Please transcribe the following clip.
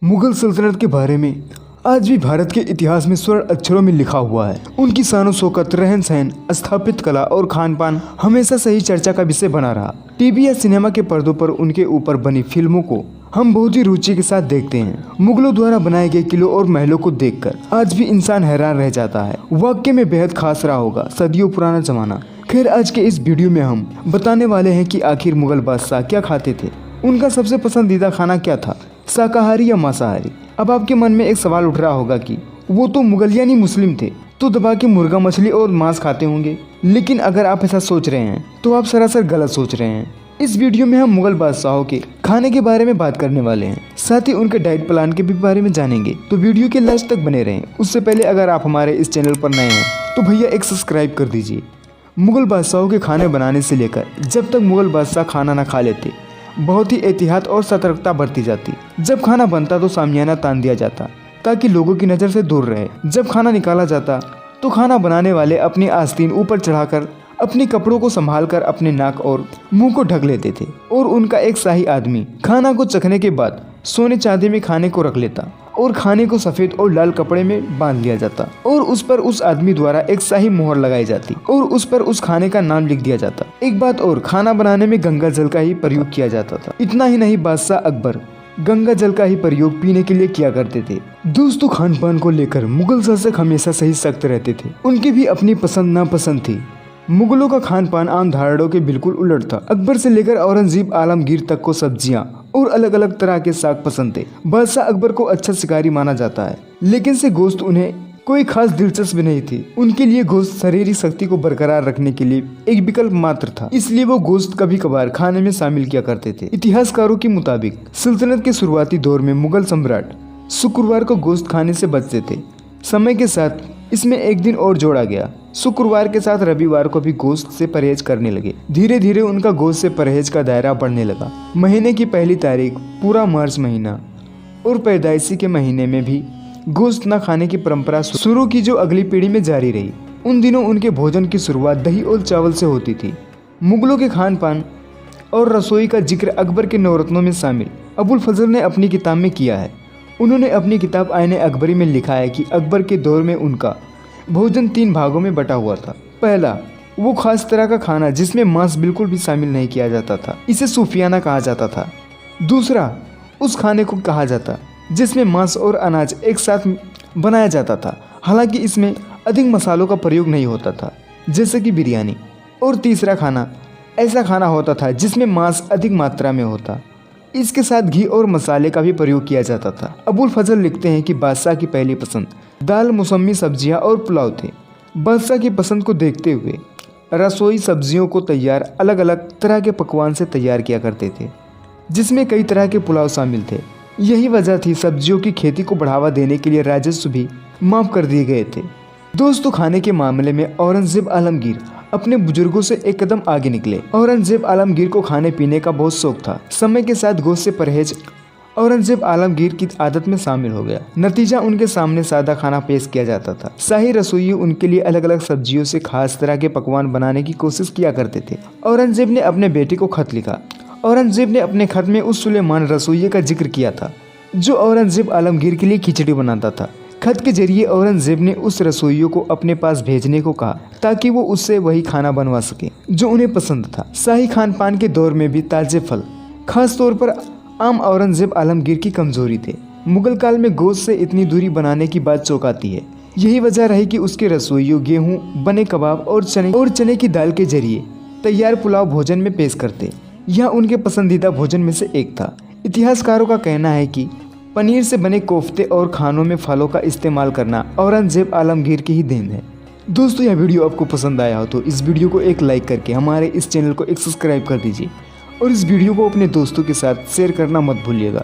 मुगल सल्तनत के बारे में आज भी भारत के इतिहास में स्वर्ण अक्षरों में लिखा हुआ है। उनकी शान शौकत, रहन सहन, स्थापित कला और खान पान हमेशा सही चर्चा का विषय बना रहा। टीवी या सिनेमा के पर्दों पर उनके ऊपर बनी फिल्मों को हम बहुत ही रुचि के साथ देखते हैं। मुगलों द्वारा बनाए गए किलों और महलों को देखकर आज भी इंसान हैरान रह जाता है। वाकई में बेहद खास रहा होगा सदियों पुराना जमाना। खैर, आज के इस वीडियो में हम बताने वाले हैं कि आखिर मुगल बादशाह क्या खाते थे, उनका सबसे पसंदीदा खाना क्या था, शाकाहारी या मांसाहारी। अब आपके मन में एक सवाल उठ रहा होगा कि वो तो मुगल यानी मुस्लिम थे, तो दबा के मुर्गा, मछली और मांस खाते होंगे। लेकिन अगर आप ऐसा सोच रहे हैं तो आप सरासर गलत सोच रहे हैं। इस वीडियो में हम मुगल बादशाहों के खाने के बारे में बात करने वाले हैं, साथ ही उनके डाइट प्लान के भी बारे में जानेंगे। तो वीडियो के लास्ट तक बने रहें। उससे पहले अगर आप हमारे इस चैनल पर नए हैं तो भैया एक सब्सक्राइब कर दीजिए। मुगल बादशाहों के खाने बनाने से लेकर जब तक मुगल बादशाह खाना न खा लेते, बहुत ही एहतियात और सतर्कता बरती जाती। जब खाना बनता तो सामियाना तान दिया जाता ताकि लोगों की नज़र से दूर रहे। जब खाना निकाला जाता तो खाना बनाने वाले अपनी आस्तीन ऊपर चढ़ाकर अपने कपड़ों को संभालकर अपने नाक और मुंह को ढक लेते थे, और उनका एक शाही आदमी खाना को चखने के बाद सोने चांदी में खाने को रख लेता और खाने को सफेद और लाल कपड़े में बांध लिया जाता और उस पर उस आदमी द्वारा एक शाही मोहर लगाई जाती और उस पर उस खाने का नाम लिख दिया जाता। एक बात और, खाना बनाने में गंगा जल का ही प्रयोग किया जाता था। इतना ही नहीं, बादशाह अकबर गंगा जल का ही प्रयोग पीने के लिए किया करते थे। दोस्तों, खान पान को लेकर मुगल शासक हमेशा सही सख्त रहते थे। उनकी भी अपनी पसंद नापसंद थी। मुगलों का खान पान आम धारणों के बिल्कुल उलट था। अकबर से लेकर औरंगजेब आलमगीर तक को सब्जियां और अलग अलग तरह के साग पसंद थे। बादशाह अकबर को अच्छा शिकारी माना जाता है, लेकिन से गोश्त उन्हें कोई खास दिलचस्पी नहीं थी। उनके लिए गोश्त शारीरिक शक्ति को बरकरार रखने के लिए एक विकल्प मात्र था, इसलिए वो गोश्त कभी कभार खाने में शामिल किया करते थे। इतिहासकारों के मुताबिक सल्तनत के शुरुआती दौर में मुगल सम्राट शुक्रवार को गोश्त खाने से बचते थे। समय के साथ इसमें एक दिन और जोड़ा गया। शुक्रवार के साथ रविवार को भी गोश्त से परहेज करने लगे। धीरे धीरे उनका गोश्त से परहेज का दायरा बढ़ने लगा। महीने की पहली तारीख, पूरा मार्च महीना और पैदाइशी के महीने में भी गोश्त न खाने की परंपरा शुरू की, जो अगली पीढ़ी में जारी रही। उन दिनों उनके भोजन की शुरुआत दही और चावल से होती थी। मुगलों के खान पान और रसोई का जिक्र अकबर के नवरत्नों में शामिल अबुल फजल ने अपनी किताब में किया है। उन्होंने अपनी किताब आईने अकबरी में लिखा है कि अकबर के दौर में उनका भोजन 3 भागों में बटा हुआ था। पहला, वो खास तरह का खाना जिसमें मांस बिल्कुल भी शामिल नहीं किया जाता था, इसे सूफियाना कहा जाता था। दूसरा, उस खाने को कहा जाता जिसमें मांस और अनाज एक साथ बनाया जाता था, हालांकि इसमें अधिक मसालों का प्रयोग नहीं होता था, जैसे कि बिरयानी। और तीसरा खाना ऐसा खाना होता था जिसमें मांस अधिक मात्रा में होता, इसके साथ घी और मसाले का भी प्रयोग किया जाता था। अबुल फजल लिखते हैं कि बादशाह की पहली पसंद दाल, मौसमी सब्जियां और पुलाव थे। बादशाह की पसंद को देखते हुए रसोई सब्जियों को तैयार अलग अलग तरह के पकवान से तैयार किया करते थे, जिसमें कई तरह के पुलाव शामिल थे। यही वजह थी सब्जियों की खेती को बढ़ावा देने के लिए राजस्व भी माफ कर दिए गए थे। दोस्तों, खाने के मामले में औरंगजेब आलमगीर अपने बुजुर्गों से एक कदम आगे निकले। औरंगजेब आलमगीर को खाने पीने का बहुत शौक था। समय के साथ गोश्त से परहेज औरंगजेब आलमगीर की आदत में शामिल हो गया। नतीजा, उनके सामने सादा खाना पेश किया जाता था। शाही रसोई उनके लिए अलग अलग सब्जियों से खास तरह के पकवान बनाने की कोशिश किया करते थे। औरंगजेब ने अपने बेटे को खत लिखा। औरंगजेब ने अपने खत में उस सुलेमान रसोइये का जिक्र किया था जो औरंगजेब आलमगीर के लिए खिचड़ी बनाता था। खत के जरिए औरंगजेब ने उस रसोइयों को अपने पास भेजने को कहा ताकि वो उससे वही खाना बनवा सके जो उन्हें पसंद था। शाही खान पान के दौर में भी ताजे फल खास तौर पर आम औरंगजेब आलमगीर की कमजोरी थे। मुगल काल में गोश्त से इतनी दूरी बनाने की बात चौंकाती है। यही वजह रही कि उसके रसोइयों गेहूं, बने कबाब और चने की दाल के जरिए तैयार पुलाव भोजन में पेश करते। यह उनके पसंदीदा भोजन में से एक था। इतिहासकारों का कहना है कि पनीर से बने कोफ्ते और खानों में फलों का इस्तेमाल करना औरंगजेब आलमगीर की ही देन है। दोस्तों, यह वीडियो आपको पसंद आया हो तो इस वीडियो को एक लाइक करके हमारे इस चैनल को एक सब्सक्राइब कर दीजिए और इस वीडियो को अपने दोस्तों के साथ शेयर करना मत भूलिएगा।